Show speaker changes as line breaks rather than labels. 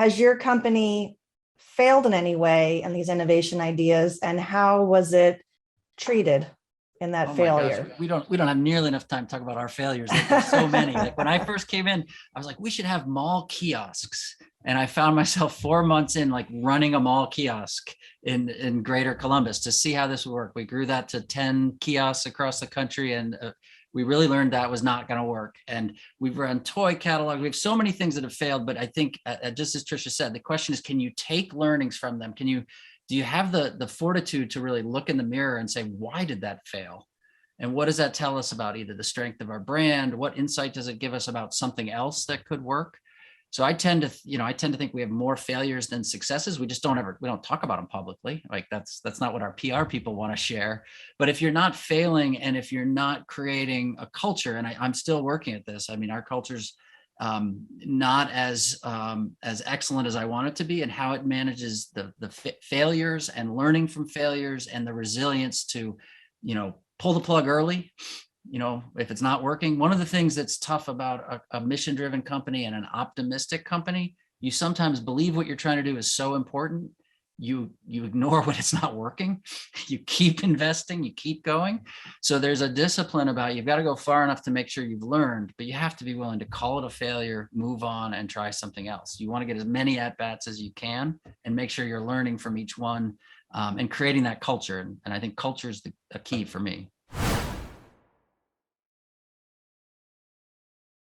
has your company failed in any way in these innovation ideas, and how was it treated in that
Oh my gosh,
failure?
we don't have nearly enough time to talk about our failures. Like, there's so many. Like when I first came in, I was like, we should have mall kiosks. And I found myself 4 months in, like running a mall kiosk in Greater Columbus to see how this would work. We grew that to 10 kiosks across the country, and we really learned that was not going to work. And we've run toy catalog. We have so many things that have failed, but I think just as Trisha said, the question is, can you take learnings from them? Do you have the fortitude to really look in the mirror and say, why did that fail? And what does that tell us about either the strength of our brand? What insight does it give us about something else that could work? So I tend to think we have more failures than successes. We just we don't talk about them publicly. Like that's not what our PR people want to share. But if you're not failing, and if you're not creating a culture, and I'm still working at this. I mean, our culture's not as excellent as I want it to be, and how it manages the failures and learning from failures and the resilience to, pull the plug early. If it's not working. One of the things that's tough about a mission-driven company and an optimistic company, you sometimes believe what you're trying to do is so important, you ignore when it's not working. You keep investing, you keep going. So there's a discipline about, you've got to go far enough to make sure you've learned, but you have to be willing to call it a failure, move on, and try something else. You want to get as many at-bats as you can and make sure you're learning from each one, and creating that culture. And I think culture is a key for me.